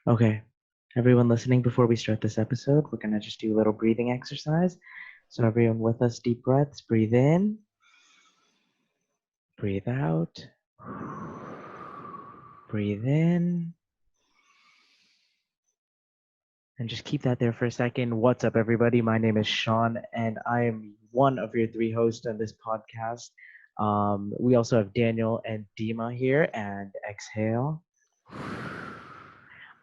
Okay, everyone listening, before we start this episode, we're gonna just do a little breathing exercise. So, everyone with us, deep breaths, breathe in, breathe out, breathe in, and just keep that there for a second. What's up, everybody? My name is Shaan, and I am one of your three hosts on this podcast. We also have Daniel and Dima here, and exhale.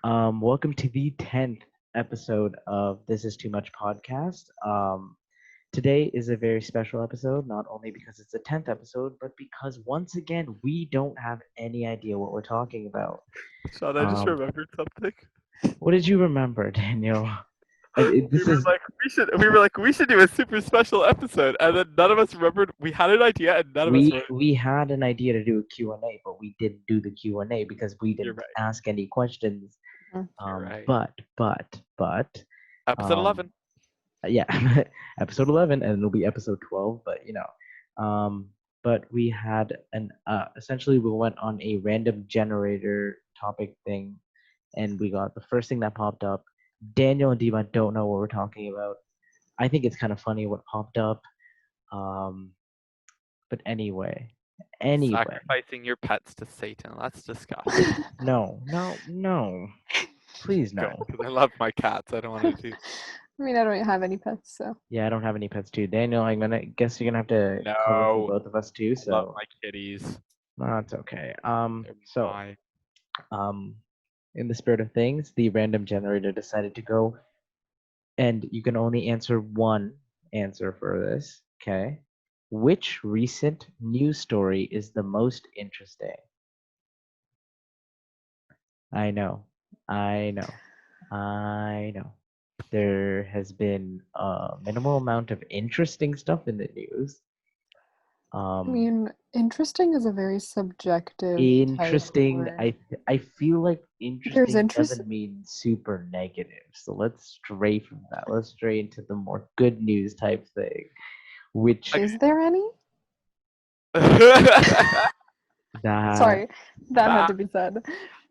Welcome to the 10th episode of This Is Too Much podcast. Today is a very special episode, not only because it's the 10th episode, but because once again, we don't have any idea what we're talking about. Sean, I just Um, remembered something. what did you remember, Daniel? This is We should do a super special episode, and then none of us remembered. We had an idea, and none of us we remembered. we had an idea to do a Q&A, but we didn't do the Q&A because we You're didn't right. ask any questions. You're right. But Episode um, 11. yeah, episode 11, and it'll be episode 12, but we had an essentially we went on a random generator topic thing, and we got the first thing that popped up. Daniel and Dima don't know what we're talking about. I think it's kind of funny what popped up. um but anyway, Sacrificing your pets to Satan. That's disgusting. no, please Good, no. because I love my cats. I don't want to do. I mean, I don't have any pets, so. Yeah, I don't have any pets too. Daniel, I'm gonna guess you're gonna have to cover for No, both of us too, I love so my kitties. no, it's okay. They're So my. um, in the spirit of things, the random generator decided to go, and you can only answer one answer for this. Okay. Which recent news story is the most interesting? I know, I know, I know. There has been a minimal amount of interesting stuff in the news. I mean, interesting is a very subjective type Interesting. word. I feel like There's interesting interest. doesn't mean super negative. So let's stray from that. Let's stray into the more good news type thing, which Is there any? that Sorry, that had Ah, to be said.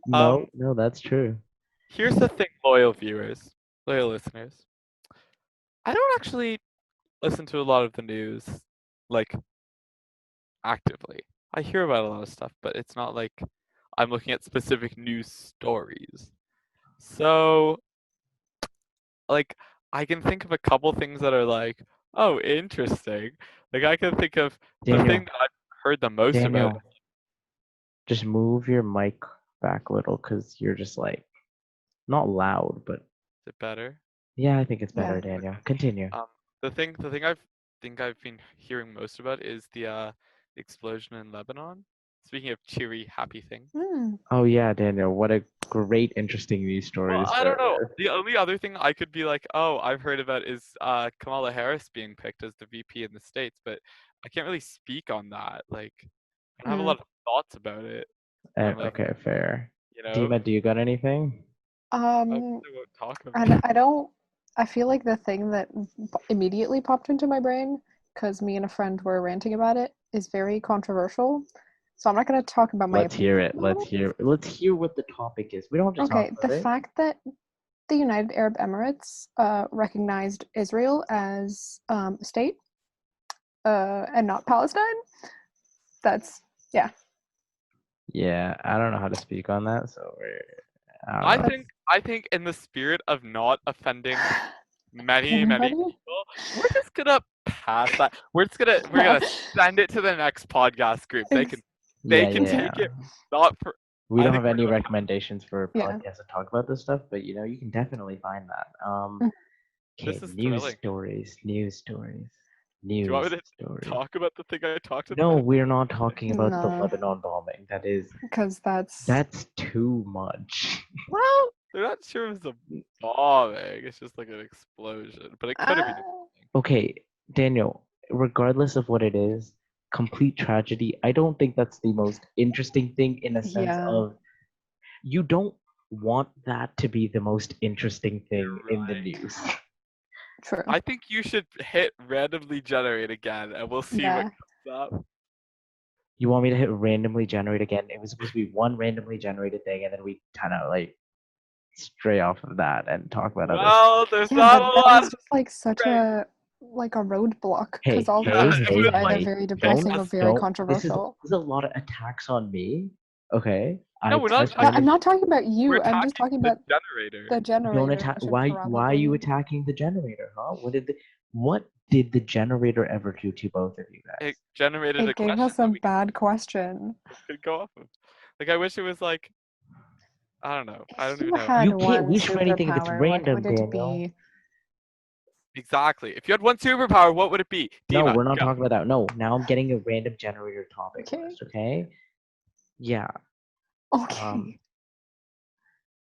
no, no, that's true. Here's the thing, loyal viewers, loyal listeners. I don't actually listen to a lot of the news, like actively. I hear about a lot of stuff, but it's not like I'm looking at specific news stories. So, like, I can think of a couple things that are like, oh, interesting. Like, I can think of the Daniel, thing that I've heard the most about. Daniel, just move your mic back a little because you're just like not loud, but Is it better? yeah, I think it's better, Yeah. Daniel. Continue. Um, the thing I've been hearing most about is the explosion in Lebanon. Speaking of cheery, happy things. Hmm. Oh yeah, Daniel, what a great, interesting news story Well, to I don't start know. with. The only other thing I could be like, oh, I've heard about is Kamala Harris being picked as the VP in the States, but I can't really speak on that. Like, I don't have a Hmm. lot of thoughts about it. I'm like, Okay, fair. you know, Dima, do you got anything? I Um, won't talk about and it. I don't. I feel like the thing that immediately popped into my brain, because me and a friend were ranting about it, is very controversial. So I'm not going to talk about my Let's hear opinion it. on Let's it. hear. Let's hear what the topic is. We don't have to talk Okay, the about it. fact that the United Arab Emirates recognized Israel as a state and not Palestine. That's yeah. Yeah, I don't know how to speak on that, so I don't I know. think I think in the spirit of not offending many Anybody? people, we're just gonna pass that. We're gonna send it to the next podcast group. They can Yeah, take yeah. it. Not for. We I don't think have we're any gonna. recommendations for Yeah. podcasts to talk about this stuff, but you can definitely find that. Okay, This is news thrilling. stories, news stories, Do you want news me to stories. talk about the thing I talked No, about? we're not talking about the No, Lebanon bombing. because That's too much. Well, they're not sure if it's a bombing. It's just like an explosion, but it could have been. Okay, Daniel, regardless of what it is, complete tragedy. I don't think that's the most interesting thing in a sense yeah, of you don't want that to be the most interesting thing You're in the right. news. true. I think you should hit randomly generate again, and we'll see what Yeah, comes up. You want me to hit randomly generate again? It was supposed to be one randomly generated thing, and then we kind of like stray off of that and talk about other. Well, there's Yeah, not but a that lot. was just like such a roadblock Hey, because all the hey, answers hey, were either hey! very Don't, depressing or very don't. controversial. This is a lot of attacks on me. Okay, No, I we're not test attacking I'm only. not talking about We're you. I'm just attacking talking the about generator. the Don't generator. attack. Should Why are you probably- attacking the generator? Huh? What did the generator ever do to both of you guys? It generated a It gave question us a that we bad question. could go off of. Like, I wish it was like, I don't know. I don't If even you know. had You can't one wish for anything if it's superpower, what random, would it Daniel. be? Exactly. If you had one superpower, what would it be? No, Dima, we're not go. talking about that. No, now I'm getting a random generator topic Okay. list. Okay. Yeah. Okay.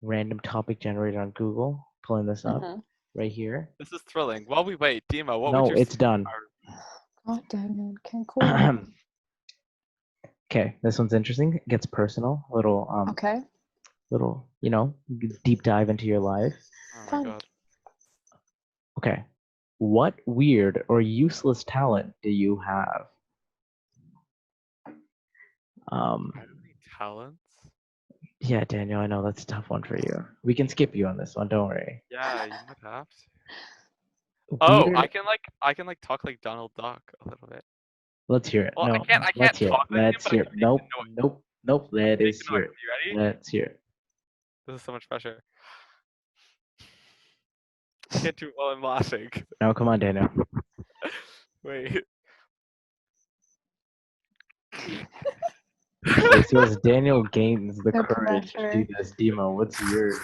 Random topic generator on Google. Pulling this up Mhm. right here. This is thrilling. While we wait, Dima, what No, would your it's done. superpower God dang it. Okay, cool. Okay, this one's interesting. It gets personal. Okay. Little, deep dive into your life. Oh my Fun. god. Okay. What weird or useless talent do you have? I don't have any talents. Yeah, Daniel, I know that's a tough one for you. We can skip you on this one, don't worry. Yeah, you might have to. Oh, Weird. I can like talk like Donald Duck a little bit. Let's hear it. Well, No, I can't let's hear it. talk like him, Let's but I hear can it. make the Nope, noise. nope. Let Make us the hear noise. it. You ready? Let's hear it. This is so much pressure. I can't do it while I'm laughing. No, come on, Daniel. Wait. Okay, so as Daniel gains the The courage to do this, Dima, what's yours?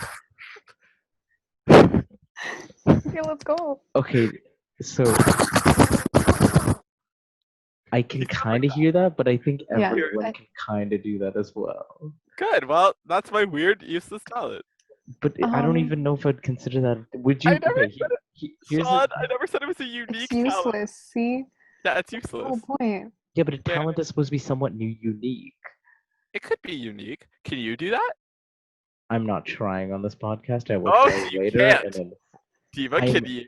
Okay, let's go. Okay, so I can kind of hear that, but I think Yeah, everyone I- can kind of do that as well. Good. Well, that's my weird, useless talent. But I don't Um, even know if I'd consider that. Would you? I never Okay, said it. here's Shaan, the. I never said it was a It's unique useless. talent. See? Yeah, it's That's the useless. whole point. Yeah, but a Wait, talent is supposed to be somewhat unique. it could be unique. Can you do that? I'm not trying on this podcast. I will Oh, try you later. can't. And then Diva, I'm- can you?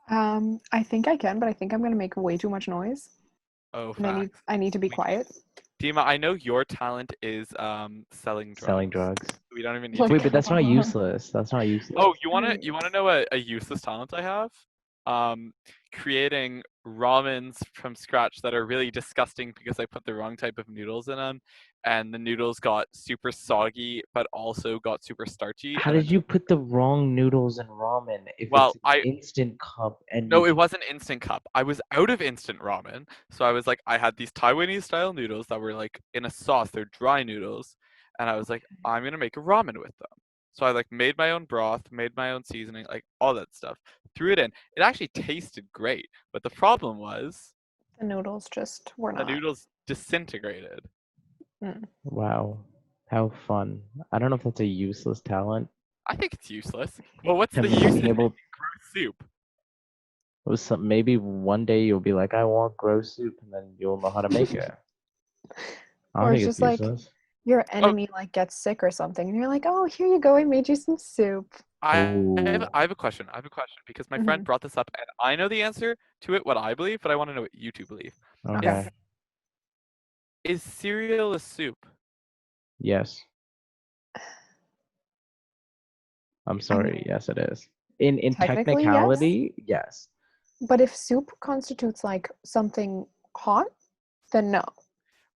I think I can, but I think I'm gonna make way too much noise. Oh, And facts. I need to be quiet. Dima, I know your talent is selling drugs. selling drugs. We don't even need Like- to. Wait, but that's not God. useless. That's not useless. Oh, you wanna know a useless talent I have? Creating ramens from scratch that are really disgusting because I put the wrong type of noodles in them, and the noodles got super soggy, but also got super starchy. How and did you put the wrong noodles in ramen if Well, it's an instant cup and No, you- it wasn't instant cup. I was out of instant ramen, so I was like, I had these Taiwanese style noodles that were like in a sauce. They're dry noodles, and I was like, I'm gonna make a ramen with them. So I like made my own broth, made my own seasoning, like all that stuff. Threw it in. It actually tasted great, but the problem was The noodles just were the not. noodles disintegrated. Wow, how fun! I don't know if that's a useless talent. I think it's useless. Well, what's To the me, use being in able- making gross soup? It was some, maybe one day you'll be like, I want gross soup, and then you'll know how to make it. I Or don't it's think just like- useless. Your enemy like gets sick or something, and you're like, "Oh, here you go. I made you some soup." I Ooh. have a question. I have a question because my friend brought this up, and I know the answer to it, what I believe, but I want to know what you two believe. Okay. Is cereal a soup? Yes. I'm sorry. mean, Yes, it is. In technically, yes. technicality, yes. But if soup constitutes like something hot, then no.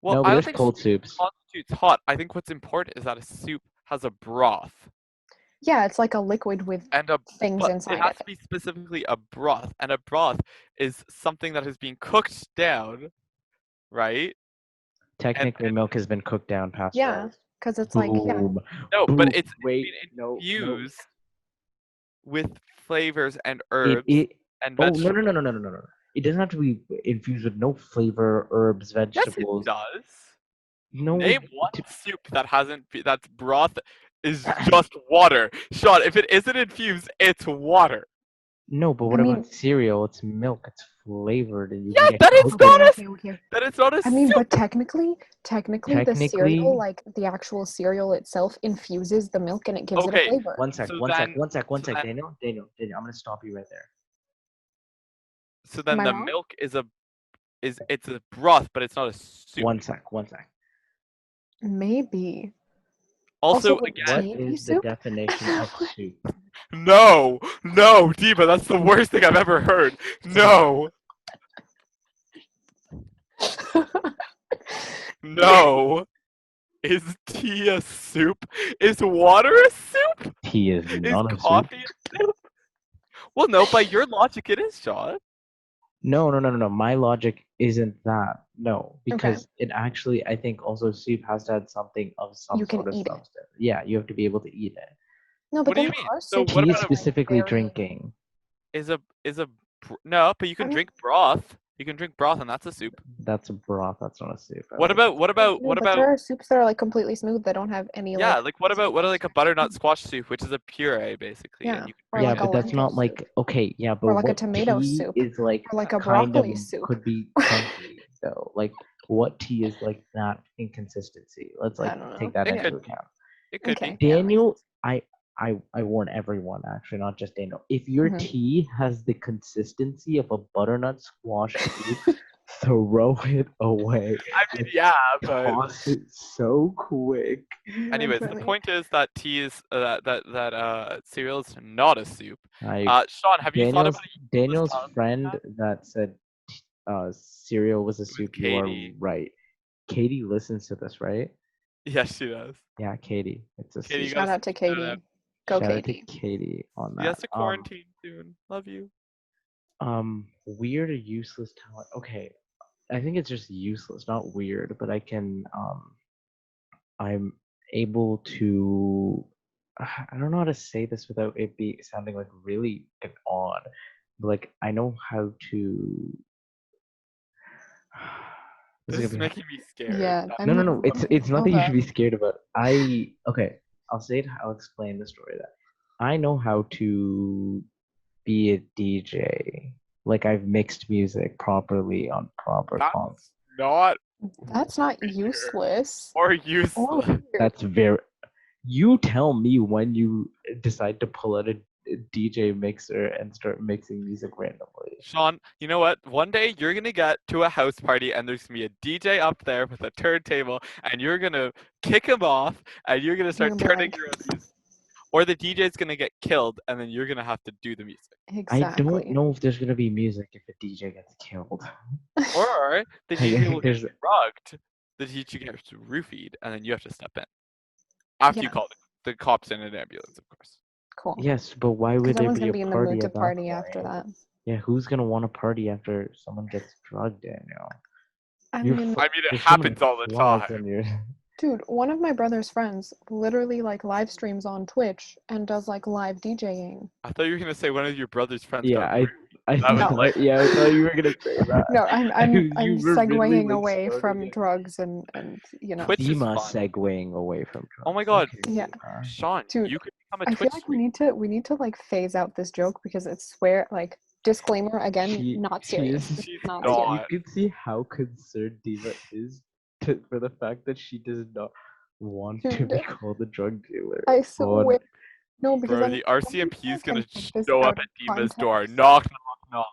Well, No, I don't there's think cold soup soups. constitutes hot. I think what's important is that a soup has a broth Yeah, it's like a liquid with and a things but inside it has of to it. be specifically a broth, and a broth is something that has been cooked down, right? Technically, milk has been cooked down past. Yeah, because it's like Boom. No, Boom. but it's Wait, been no, infused with flavors and no. herbs and Oh, vegetables. no. It doesn't have to be infused with no flavor, herbs, Yes, vegetables. it does. No, Name one soup that that's broth is just water. Sean, if it isn't infused, it's water. no. But what I mean- about cereal? It's milk. It's flavored, and you Yeah, can get that is cocoa. not a okay. that it's not a I mean, soup. but technically, the Technically- cereal, like the actual cereal itself, infuses the milk and it gives it a Okay, flavor. One sec, So one then- sec, then- Daniel, I'm gonna stop you right there. So then Am I the wrong? milk is a broth, but it's not a soup. One sec. Maybe. Also, would again, What tea be is the soup? definition of soup? no, Dima, that's the worst thing I've ever heard. No, no. Is tea a soup? Is water a soup? Tea is Is not a soup. coffee a soup? Well, no, by your logic, it is, Shaan. No. My logic isn't that. No, because it actually, I think also soup has to have something of some You can sort of eat it. substance. Yeah, you have to be able to eat it. No, What but do you there mean? are So soups what Tea that is are, about like, specifically very- drinking. is a no? But you can I mean- drink broth. You can drink broth, and that's a soup. That's a broth. That's not a soup. I What don't about No, but there are soups that are like completely smooth that don't have any yeah? like. Like what about like a butternut squash soup, which is a puree basically, Yeah, and you can or drink Yeah, like it. a but that's not lentil like soup. okay. Yeah, but Or like a what tomato tea soup. is like Or like a kind broccoli of soup. could be chunky though. Like what tea is like that inconsistency? Let's I like don't know. take that It into could account. It could Okay. be. Yeah, Daniel, I warn everyone actually, not just Daniel. If your Mhm. tea has the consistency of a butternut squash soup, throw it away. I mean, yeah, but Toss it so quick. anyways, the Literally. point is that tea is that cereal is not a soup. I Sean, have you thought Daniel's about a useless Daniel's talent friend like that said cereal was a was soup. You are Katie. right. Katie listens to this, right? Yes, she does. Yeah, Katie. It's a Katie, you soup. gotta Shout out to shout out. Katie. Go Shout out to Katie. Katie on She has that. to quarantine soon. Love you. Weird or useless talent. Okay, I think it's just useless, not weird, but I'm able to. I don't know how to say this without it be sounding like really odd. But like I know how to. This is is gonna be making me scared. Yeah, That's- I No, mean, it's know nothing you that. should be scared about. Okay, I'll say it. I'll explain the story. That I know how to be a DJ. Like I've mixed music properly on proper comp. That's not That's not useless. or Or useless. weird. That's very. You tell me when you decide to pull out a DJ mixer and start mixing music randomly. Sean, you know what? One day you're gonna get to a house party and there's gonna be a DJ up there with a turntable, and you're gonna kick him off, and you're gonna start gonna be turning like- your own music. Or the DJ's gonna get killed, and then you're gonna have to do the music. Exactly. I don't know if there's gonna be music if a DJ gets killed. Or the DJ will get There's drugged, the DJ gets roofied, and then you have to step in. After you Yeah. call the cops and an ambulance, of course. Cool. yes, but why would Because there everyone's be gonna a be in the party mood to at that party after point? that. Yeah, who's gonna want to party after someone gets drugged, Daniel? I You're mean, fu- I mean, it there's so many happens all the flaws time. in your- dude, one of my brother's friends literally like live streams on Twitch and does like live DJing. I thought you were gonna say one of your brother's friends Yeah, got I That was thought, like- yeah, I thought you were gonna say that. No, I'm You were really, segueing like, away starting from it. drugs and you know. Twitch is Dima fun. segueing away from drugs. Oh my God. Okay, Yeah. Dima. Sean, Dude, you could become a I Twitch feel like streamer. we need to like phase out this joke because it's swear like disclaimer again, not serious. Is, She's Not not. serious. you can see how concerned Dima is for the fact that she does not want to Dude, be called a drug dealer. I on- swear. No, because Bro, I'm the RCMP is gonna take this show out up of at Dima's door. context. Knock, knock, knock.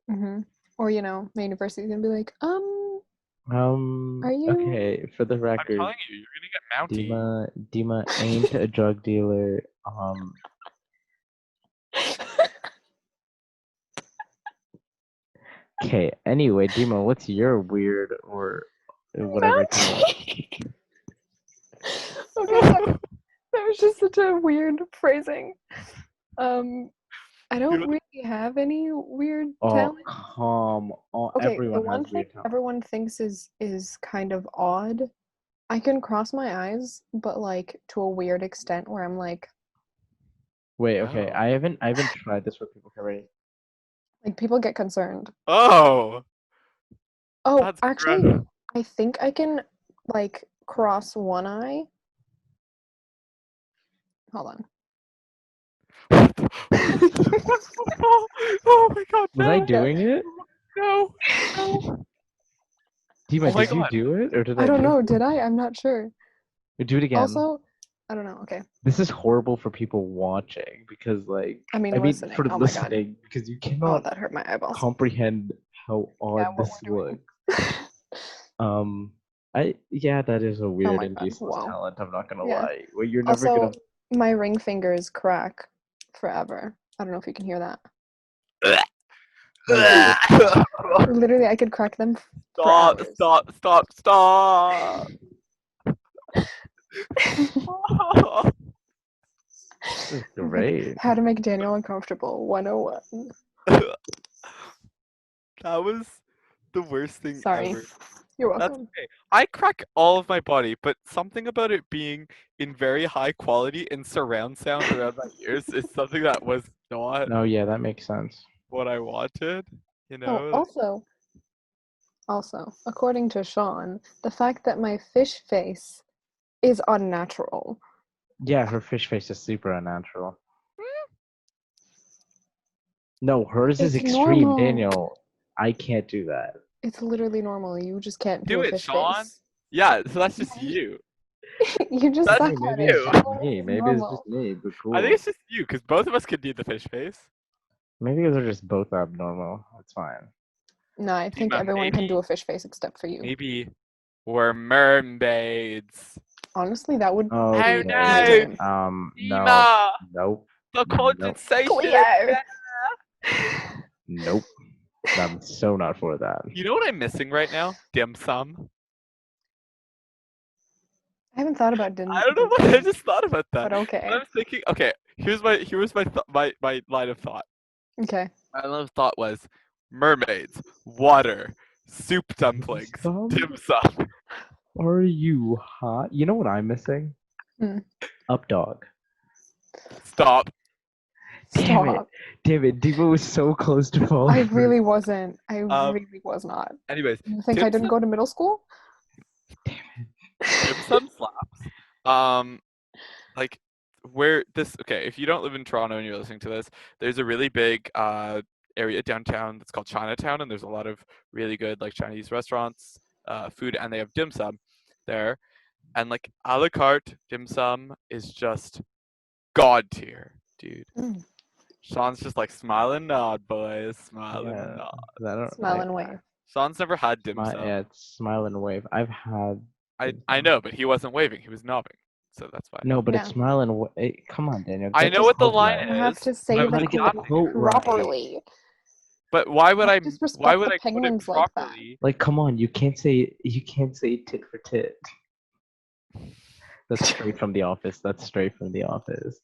Mm-hmm. Or you know, my university's gonna be like, Are you- Okay, for the I'm record, telling you, you're gonna get mounty. Dima ain't a drug dealer. Okay, anyway, Dima, what's your weird or whatever talent? Okay, that was just such a weird phrasing. I don't You- really have any weird Oh, talent. come on. Okay, the Everyone one has thing weird talent. everyone thinks is kind of odd. I can cross my eyes, but like to a weird extent where I'm like Wait, okay. Oh. I haven't tried this with people already. people get concerned. Oh, Oh, that's actually, gross. I think I can like cross one eye. Hold on. Oh my God! Was no, I doing it? No, no. Dima, Oh my did you God. do it? Or did I don't do know, it? did I? I'm not sure. Do it again. Also, I don't know. Okay. This is horrible for people watching because, like, I mean, listening. for Oh my God. listening because you Oh, cannot that hurt my eyeballs. comprehend how odd Yeah, what this we're doing. looks. Yeah, that is a weird my and God, useless wow. talent. I'm not gonna Yeah. lie. Well, you're never Also, gonna. my ring fingers crack forever. I don't know if you can hear that. Literally, I could crack them for Stop! hours. Stop! Stop! Stop! This is great. How to make Daniel uncomfortable 101. That was the worst thing Sorry. ever. You're That's welcome. okay. I crack all of my body, but something about it being in very high quality and surround sound around my ears is something that was not No, yeah, that makes sense. what I wanted. You know, Oh, also, according to Shaan, the fact that my fish face is unnatural. Yeah, her fish face is super unnatural. No, hers is It's extreme, normal. Daniel. I can't do that. It's literally normal. You just can't do do a it, fish Shaan. face. Yeah, so that's just you. You just That's suck Hey, at maybe it. it's you. just It's me. Maybe it's just normal. me, but I think cool. it's just you, because both of us could do the fish face. Maybe they're just both abnormal. It's fine. No, I think Dima, everyone can do a fish face except for you. Maybe we're mermaids. Honestly, that would Oh, be no! extreme. No. Dima! Nope. The Nope. condensation. Cleo! Nope. I'm so not for that. You know what I'm missing right now? Dim sum. I haven't thought about dim I don't know dim why I sum, just thought about that. but okay. I was thinking, okay, here's my line of thought. Okay. My line of thought was mermaids, water, soup dumplings, Some? dim sum. Are you hot? You know what I'm missing? Hmm. Up dog. Stop. Damn it. Stop. Damn it. Diva was so close to I falling. for really it. wasn't. I Um, really was not. Anyways, You think dim I didn't sum, go to middle school? dim sum slaps. Like where this okay, if you don't live in Toronto and you're listening to this, there's a really big area downtown that's called Chinatown, and there's a lot of really good like Chinese restaurants, food, and they have dim sum there. And like a la carte dim sum is just god tier, dude. Mm. Sean's just like smile and nod, boys, smile and Yeah, nod. I don't Smile like and wave. Sean's never had dim sum. yeah, it's smile and wave. I've had I know, but he wasn't waving, he was nodding. So that's why. no, but Yeah. it's smile and wave. Come on, Daniel. I Get know the what the quote line right. You have is. to say I You was gotta the get the adapting quote it. quote right. properly. But why would Don't I disrespect the quote it penguins like that. properly? Like, come on, you can't say tit for tit. That's straight from The Office. That's straight from The Office.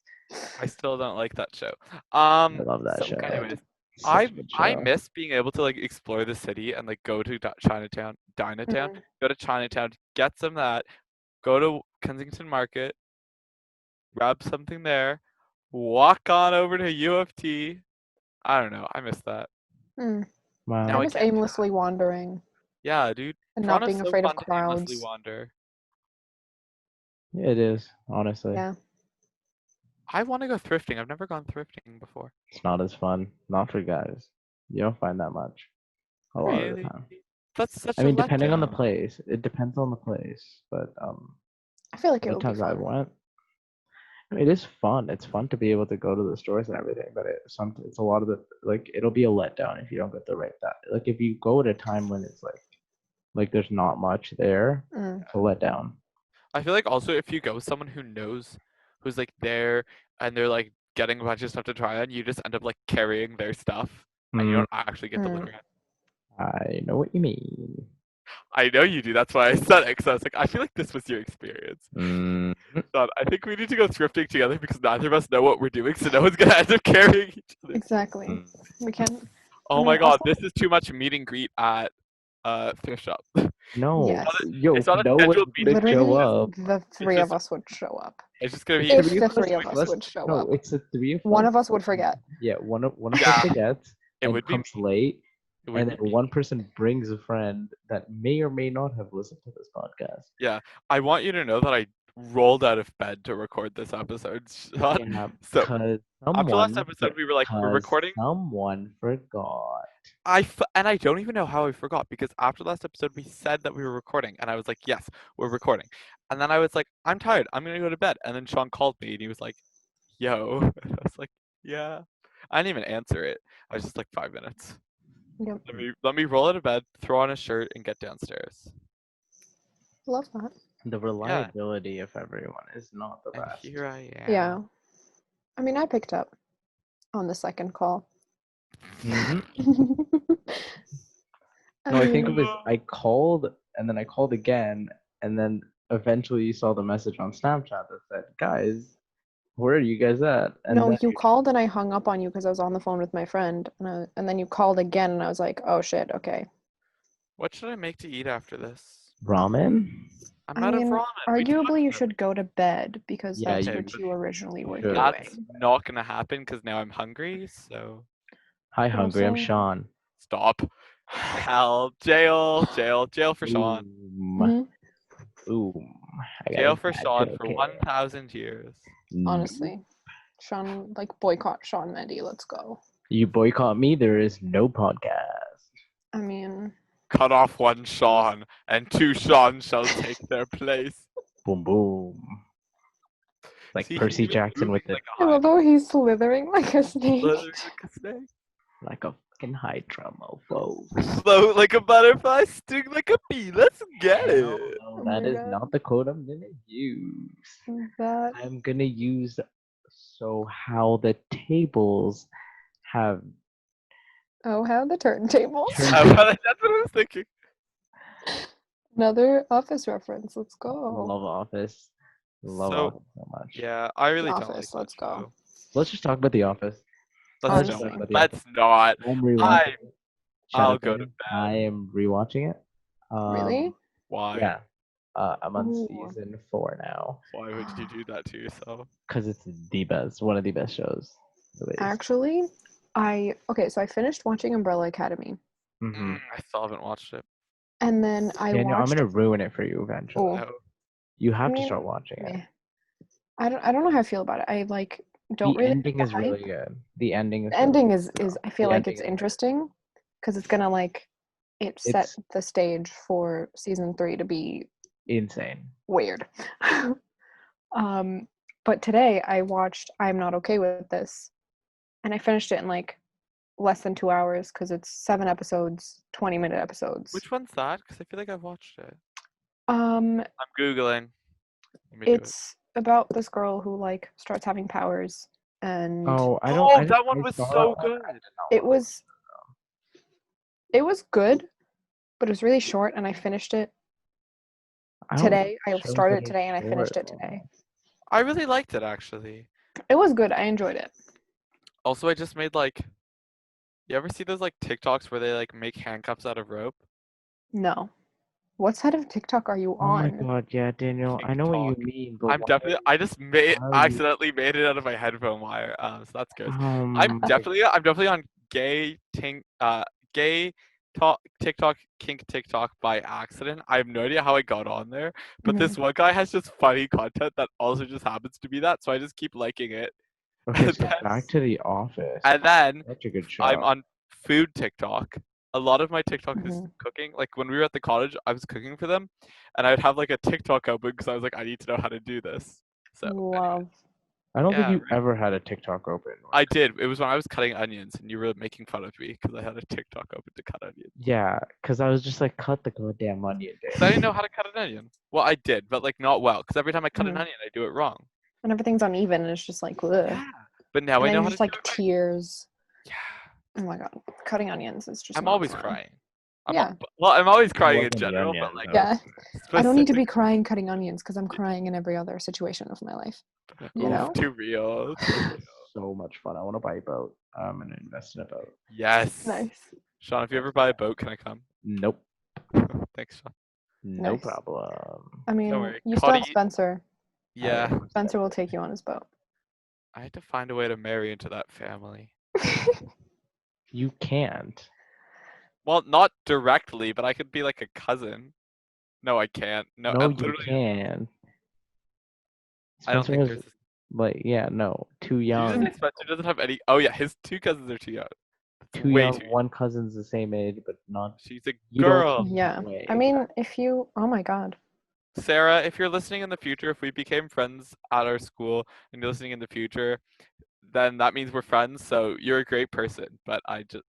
I still don't like that show. I love that So show. good. Anyways, Such a good I show. miss being able to like explore the city and like go to Chinatown, Mhm. go to Chinatown, get some of that, go to Kensington Market, grab something there, walk on over to U of T. I don't know. I miss that. Mm. Wow. Now I I miss can't do that. aimlessly wandering Yeah, dude. and not Toronto's being so afraid of fun to aimlessly crowds. wander. Yeah, it is, honestly. Yeah. I want to go thrifting. I've never gone thrifting before. It's not as fun. Not for guys. You don't find that much. A lot of the Really? time. That's such I a mean, depending on the letdown. place. It depends on the place. But I feel like it the would be times I fun. went, it is fun. It's fun to be able to go to the stores and everything, but it's a lot of the like it'll be a letdown if you don't get the right that. Like if you go at a time when it's like there's not much there, Mm. it's a letdown. I feel like also if you go with someone who knows, who's like there and they're like getting a bunch of stuff to try on, you just end up like carrying their stuff and you Mm, don't actually get to look Mm. around. I know what you mean. I know you do. That's why I said it. Because I was like, I feel like this was your experience. Mm, But I think we need to go thrifting together because neither of us know what we're doing, so no one's gonna end up carrying each other. Exactly. mm. We can. Oh I my mean, god, also- this is too much meet and greet at thrift shop. No, Yes. yo, It's not a no one's scheduled meeting. gonna show Literally, up. the three of just- us would show up. It's just gonna be If Three the of three us of us plus- would show no, up. it's the three of One us. of us would forget. Yeah, one of Yeah. us forgets It and would be comes me. late, It would and be then me. one person brings a friend that may or may not have listened to this podcast. I want you to know that I rolled out of bed to record this episode. Sean. Yeah, So because after last someone, episode, we were like, we're recording. Someone forgot. And I don't even know how I forgot because after last episode we said that we were recording and I was like, yes, we're recording. And then I was like, I'm tired. I'm gonna go to bed. And then Sean called me and he was like, yo. And I was like, yeah. I didn't even answer it. I was just like 5 minutes. Yep. Let me roll out of bed, throw on a shirt, and get downstairs. Love that. The reliability of everyone is not the And best. here I am. Yeah. I mean, I picked up on the second call. Mhm. I No, I think it mean, was I called and then I called again, and then eventually you saw the message on Snapchat that said, "Guys, where are you guys at?" And no, then you called and I hung up on you because I was on the phone with my friend, and then you called again, and I was like, oh shit, okay. What should I make to eat after this? ramen. I'm I out of mean, ramen. We talked arguably you about should go to bed because Yeah, that's you what but you originally were should. doing. that's not gonna happen because now I'm hungry. So Hi, hungry. I'm Also- Shaan. stop. Hell, jail for Shaan. Boom. Boom. I got Jail a for bad Shaan for cookie. 1,000 years. Honestly, Sean, like boycott Sean Mendy. Let's go. You boycott me, there is no podcast. I mean, Cut off one Shaan, and two Shaan shall take their place. Boom, boom. Like See, Percy he was Jackson moving with the like I a love how he's slithering like a snake. slithering like a snake. like a fucking hydra, mofo. Float like a butterfly, sting like a bee. Let's get Hell it. no, Oh that my is God. not the code I'm gonna use. That I'm gonna use so how the tables have oh, how the turntables. That's what I was thinking. Another Office reference. Let's go. love Office. Love So, Office so much. Yeah, I really don't like Office, that let's go. show. Let's just talk about The Office. Let's Honestly. not. About The Let's Office. not. I'm rewatching it. Shout I'll out go to him. bed. I am rewatching it. Really? Why? Yeah. I'm on Ooh. season 4 now. Why would you do that to yourself? Because it's the best, one of the best shows. released. Actually, so I finished watching Umbrella Academy, Mhm. I still haven't watched it. and then I Daniel, watched. I'm gonna ruin it for you eventually. Oh, No. You have I to start mean, watching it. meh. I don't know how I feel about it. I like don't The really ending like is the hype. really good. The ending is The really ending good, is though. I feel The like ending it's is- interesting because it's gonna like it set It's the stage for season 3 to be insane. weird. But today I watched I'm Not Okay with This, and I finished it in like less than 2 hours because it's 7 episodes, 20-minute episodes. Which one's that? Because I feel like I've watched it. Um, I'm Googling. Let me do it. it's about this girl who like starts having powers, and Oh, I don't. Oh, I, that one I was saw so that one. good. I did not it watch was good, but it was really short, and I finished it I don't today. I like shows started that it are today, and I finished short, it today. I really liked it actually. It was good. I enjoyed it. Also, I just made like. You ever see those like TikToks where they like make handcuffs out of rope? No. What side of TikTok are you Oh my on? god, yeah, Daniel. I know what you TikTok. mean, but I'm why definitely. I just made why are you- accidentally made it out of my headphone wire. So that's good. I'm like, definitely on gay talk TikTok kink TikTok by accident. I have no idea how I got on there, but this one guy has just funny content that also just happens to be that, so I just keep liking it. okay, and so then, back to The Office. and then Such a good show. I'm on food TikTok. A lot of my TikTok is Mhm. cooking. Like when we were at the cottage, I was cooking for them, and I'd have like a TikTok open because I was like, I need to know how to do this. So anyway. Love. I don't think yeah, you ever had a TikTok open. I did. It was when I was cutting onions, and you were making fun of me because I had a TikTok open to cut onions. Yeah, because I was just like, cut the goddamn onion, Because I didn't know how to cut an onion. Well, I did, but like not well. Because every time I cut an Mhm. onion, I do it wrong. And everything's uneven, and it's just like, ugh. Yeah. But now And I then know how just to like do it right. tears. Yeah. Oh my god, cutting onions is just. I'm not always fun. crying. Yeah. I'm always crying in Wasn't the general, onion, but like though. Yeah. I don't need to be specific- crying cutting onions because I'm crying in every other situation of my life. You Oof, know? too real. Too real. So much fun. I want to buy a boat. I'm gonna invest in a boat. Yes. Nice. Sean, if you ever buy a boat, can I come? Nope. Thanks, Sean. No Nice. problem. I mean, worry. you still have Cuddy- Spencer. Yeah. Spencer will take you on his boat. I had to find a way to marry into that family. You can't. Well, not directly, but I could be like a cousin. No, I can't. No, No, you literally, can. I don't Spencer think has, there's. like, yeah, no, too Did you just young. say Spencer doesn't have any? Oh yeah, his two cousins are too young. That's Too way young. too young. One cousin's the same age, but not. She's a You don't girl. keep- Yeah. Way, I mean, if you. Oh my god. Sarah, if you're listening in the future, if we became friends at our school and you're listening in the future, then that means we're friends. So you're a great person. But I just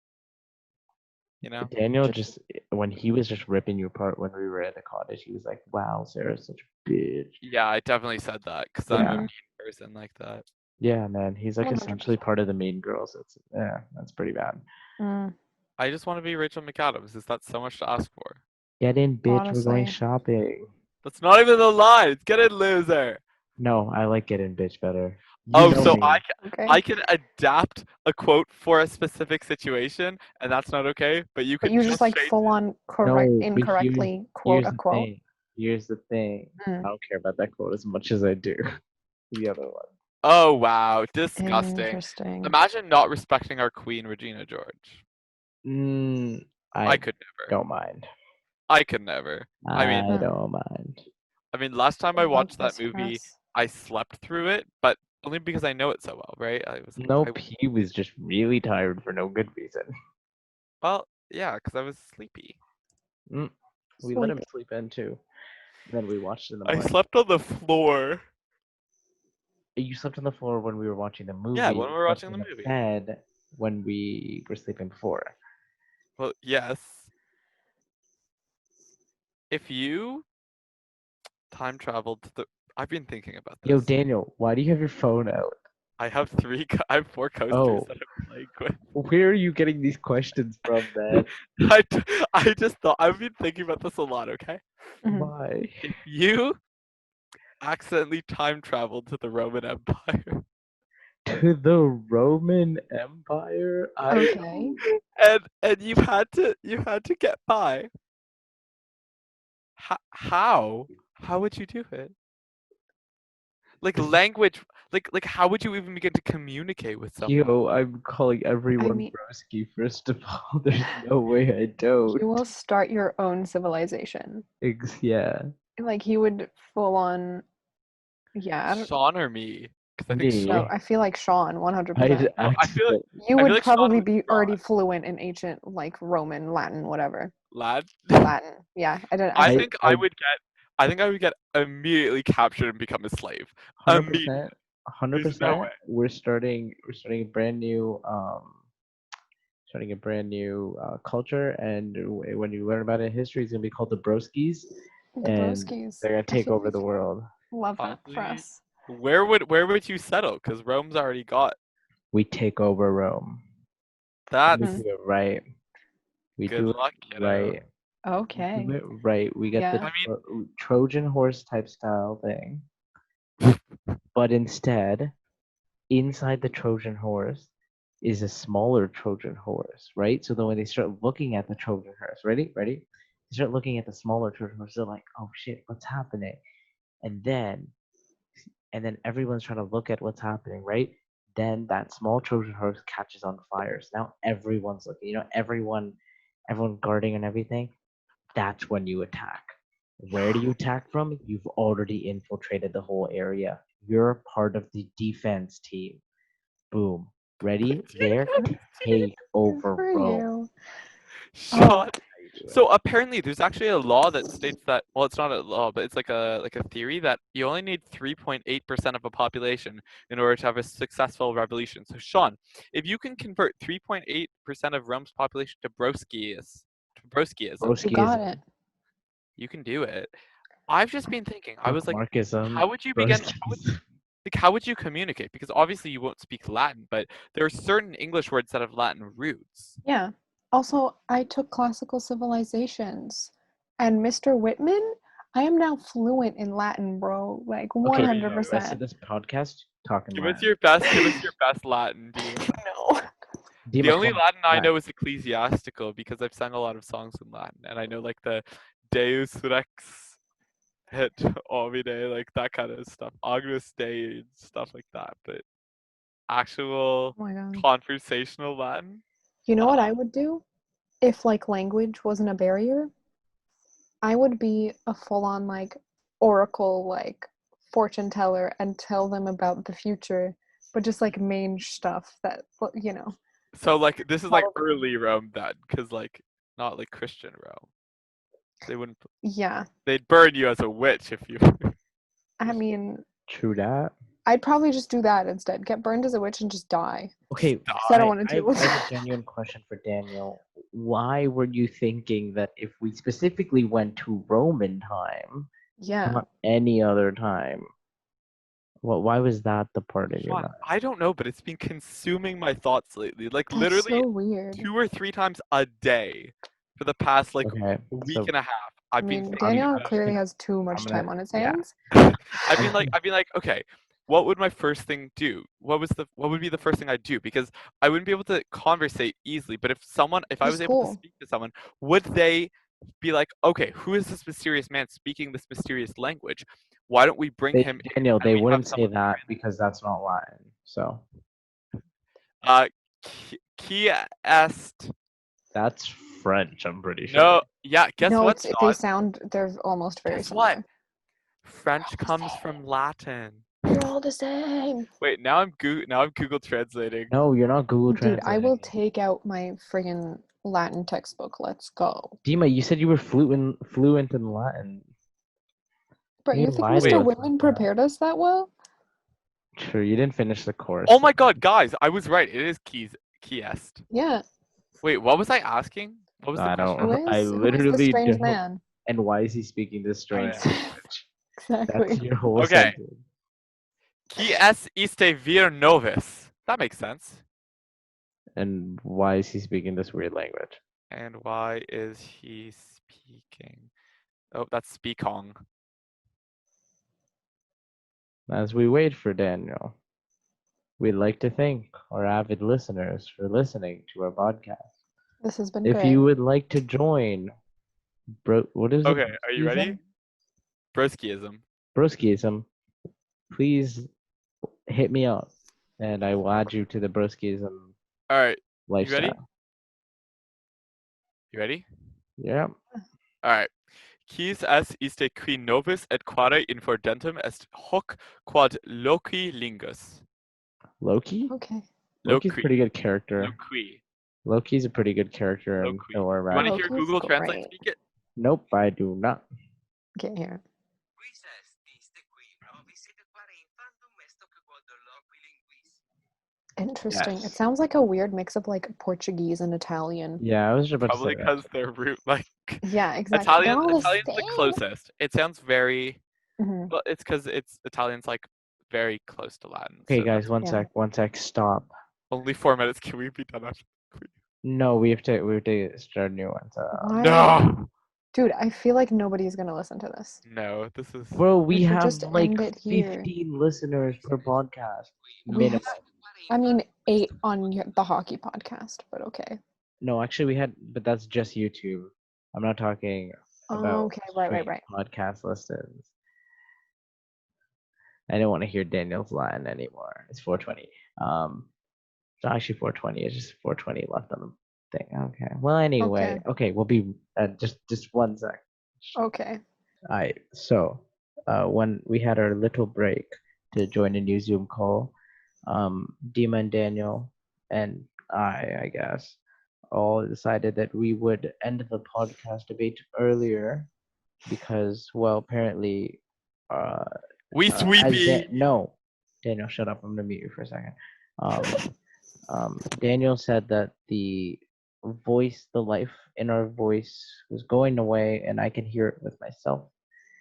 you know? Daniel just when he was just ripping you apart when we were at the cottage, he was like, "Wow, Sarah's such a bitch." Yeah, I definitely said that because I'm a Yeah. mean person like that. Yeah, man, he's like essentially 100%. part of the Mean Girls. That's pretty bad. Mm, I just want to be Rachel McAdams. Is that so much to ask for? Get in, bitch. We're going honestly. shopping. That's not even the line. It's get in, loser. No, I like get in, bitch better. You Oh, know so me. Okay. I can adapt a quote for a specific situation, and that's not okay. But you But could you just like change full it. on correct, No, but incorrectly quote here's a the quote. thing. Here's the thing. Mm. I don't care about that quote as much as I do the other one. Oh wow, disgusting. Interesting. Imagine not respecting our queen, Regina George. Mm, I I could never. don't mind. I could never. I mean, I don't mind. last time I Love watched that this for movie, us. I slept through it, but only because I know it so well, right? I was like, Nope, he was just really tired for no good reason. well, yeah, because I was sleepy. We let him Sleepy. sleep in too. And then we watched in the I morning. slept on the floor. You slept on the floor when we were watching the movie. Yeah, when we were slept watching in the movie. bed when we were sleeping before. Well, yes. If you time traveled to the, I've been thinking about this. Yo, Daniel, why do you have your phone out? I have I have 4 coasters Oh. that I'm playing with. Where are you getting these questions from, man? I just thought I've been thinking about this a lot. Okay, Mhm. Why? if you accidentally time traveled to the Roman Empire To the Roman Empire? Okay. and you had to get by, how would you do it? Like language, like how would you even begin to communicate with someone? Yo, I'm calling everyone mean- broski, first of all. There's no way I don't. You will start your own civilization. Yeah. Like he would full on. Yeah. I don't. Shaan or me? Because I think Me. No, Shaan. I feel like Shaan, 100%. I'd I feel like You I feel would like Shaan probably would be draw already it. fluent in ancient, like Roman, Latin, whatever. Lad. Latin. Yeah. I don't. I I- think I would get. I think I would get immediately captured and become a slave. 100%. There's no 100%. way. We're starting a brand new culture, and when you learn about it in history, it's gonna be called the Broskis, The and broskies. they're gonna I take feel over like- the world. Love that for Honestly, us. where would you settle? Because Rome's already got We take over Rome. that. We do it right. We Good do it luck, kiddo. right. Okay. We do it right. We get Yeah. the I Trojan horse type style thing, but instead, inside the Trojan horse is a smaller Trojan horse, right? So then when they start looking at the Trojan horse, ready? They start looking at the smaller Trojan horse. They're like, "Oh shit, what's happening?" And then everyone's trying to look at what's happening, right? Then that small Trojan horse catches on fire. So now everyone's looking. Everyone guarding and everything. That's when you attack. Where do you attack from? You've already infiltrated the whole area. You're part of the defense team. Boom. Ready? There. Take over For Rome. you. Sean. Oh. So apparently, there's actually a law that states that. Well, it's not a law, but it's like a theory that you only need 3.8% of a population in order to have a successful revolution. So Sean, if you can convert 3.8% of Rome's population to broskiism, You got it. you can do it. I've just been thinking. I was like, Marxism. how would you begin? Broskis. How would you communicate? Because obviously you won't speak Latin, but there are certain English words that have Latin roots. Yeah. Also, I took classical civilizations, and Mr. Whitman, I am now fluent in Latin, bro. Like Okay, the rest of 100%. this podcast talking Give Latin. us your best Latin, Dima. No. The Dima, only come on, Latin I know is ecclesiastical because I've sang a lot of songs in Latin, and I know like the Deus Rex et Omine, like that kind of stuff, Agnus Dei, and stuff like that. But actual Oh my god. conversational Latin, You know what I would do if like language wasn't a barrier? I would be a full-on like oracle, like fortune teller and tell them about the future, but just like main stuff that so like this is like Probably. early Rome then, because like not like Christian Rome. They wouldn't. Yeah. They'd burn you as a witch if you. I mean, True that. I'd probably just do that instead. Get burned as a witch and just die. Okay, Because I don't want to deal with I have it. a genuine question for Daniel. why were you thinking that if we specifically went to Roman time, Yeah. not any other time? Why was that the part in your Shaan, mind? I don't know, but it's been consuming my thoughts lately. Like That's literally so weird. 2 or 3 times a day for the past like Okay, week so and a half. I I've been mean, thinking Daniel about clearly has too much I'm gonna- time on his yeah. hands. I've been like, okay, what would my first thing do? What would be the first thing I'd do? Because I wouldn't be able to conversate easily. But if I Just was able to cool. speak to someone, would they be like, okay, who is this mysterious man speaking this mysterious language? Why don't we bring him in Daniel, and they we have wouldn't say someone that because that's not Latin. So qui est? that's French, I'm pretty sure. No, yeah. Guess No, what, they Sean? sound, they're almost very Guess what? similar. French comes from Latin. They're all the same. Wait, now I'm Google translating. No, you're not Google Dude, I translating. will take out my friggin' Latin textbook. Let's go. Dima, you said you were fluent in Latin. Bro, you think lied to Mr. us like Whitman that. prepared us that well? True, you didn't finish the course. Oh my god, guys, I was right. It is Kiest. Yeah. Wait, what was I asking? What was the I question? don't. Who is? I Who is literally this strange don't. man? And why is he speaking this strange yeah. language? Exactly. That's your whole Okay. sentence. Qui est este vir novis? That makes sense. And why is he speaking this weird language? And why is he speaking? Oh, that's speakong. As we wait for Daniel, we'd like to thank our avid listeners for listening to our podcast. This has been If great. you would like to join, what is it? Okay, are you ready? Broskiism. Broskiism, please hit me up, and I will add you to the Broskiism All right, lifestyle. You ready? Yeah. All right. Quis est iste qui novis et quare infordentum est hoc quod loci lingus. Loki? Okay. Loki's a Loqui. pretty good character. Loqui. Loki's a pretty good character in Loqui. Thor You want to Ragnarok. hear Loki's Google Translate great. speak it? Nope, I do not. Get here. Interesting. It Yes. sounds like a weird mix of like Portuguese and Italian. Yeah, I was just about Probably to say that. because they're root like Yeah, exactly. They're all the Italian's the same. closest. It sounds very Mhm. well. It's because Italian's like very close to Latin. Okay, so guys, that's Yeah. one sec, stop. only 4 minutes. Can we be done after? No, we have to start a new one. So. Why? No, Dude, I feel like nobody's gonna listen to this. no. This is Bro, we should have just like end it here. 15 listeners per podcast. We Minimum. have, I mean, 8 on the hockey podcast, but okay. No, actually, we had, but that's just YouTube. I'm not talking about Okay, right. podcast listens. I don't want to hear Daniel's line anymore. It's 420. It's not actually 420. It's just 420 left on the thing. Okay. Well, anyway. Okay, we'll be just 1 sec. Okay. All right. So, when we had our little break to join a new Zoom call, Dima and Daniel and I guess, all decided that we would end the podcast a bit earlier because, well, apparently, we sweepy. no, Daniel, shut up. I'm gonna mute you for a second. Daniel said that the life in our voice was going away, and I can hear it with myself.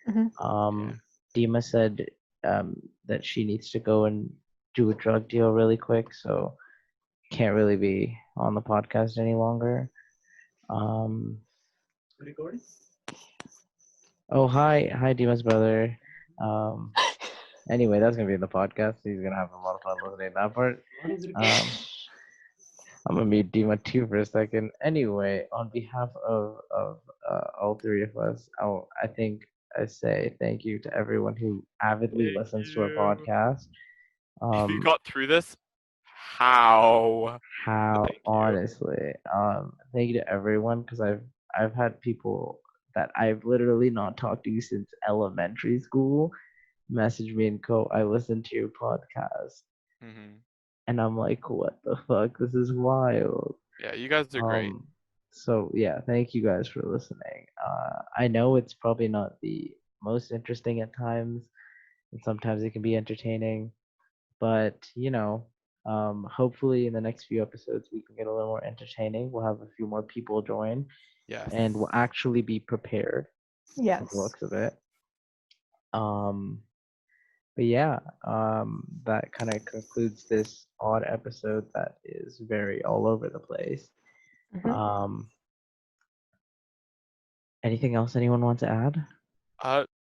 Mhm. Dima said that she needs to go and do a drug deal really quick, so can't really be on the podcast any longer. Recording? Oh, hi, Dima's brother. Anyway, that's gonna be in the podcast. So he's gonna have a lot of fun listening to that part. What is recording? I'm gonna mute Dima too for a second. Anyway, on behalf of all 3 of us, I think I say thank you to everyone who avidly Thank listens to our you. podcast. If you got through this, how? How Thank you. honestly, thank you to everyone because I've had people that I've literally not talked to since elementary school message me and go, I listened to your podcast, and I'm like, what the fuck? This is wild. Yeah, you guys are great. So yeah, thank you guys for listening. I know it's probably not the most interesting at times, and sometimes it can be entertaining, but you know, Hopefully, in the next few episodes, we can get a little more entertaining. We'll have a few more people join, Yes. and we'll actually be prepared from Yes. the looks of it. But yeah, that kind of concludes this odd episode that is very all over the place. Mhm. Anything else anyone wants to add?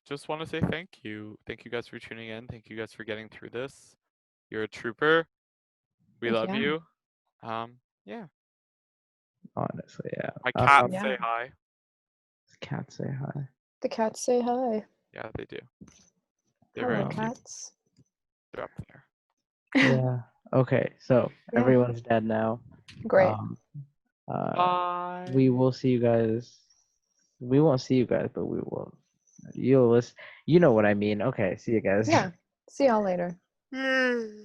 Just want to say thank you. Thank you guys for tuning in. Thank you guys for getting through this. You're a trooper. We love Yeah. you. Yeah. Honestly, yeah. My cats Yeah. say hi. Cats say hi. The cats say hi. Yeah, they do. They're Hello, very cute. cats. They're up there. Yeah. Okay, so Yeah. everyone's dead now. Great. Bye. We will see you guys. We won't see you guys, but we will. You'll listen. You know what I mean. Okay, see you guys. Yeah. See y'all later.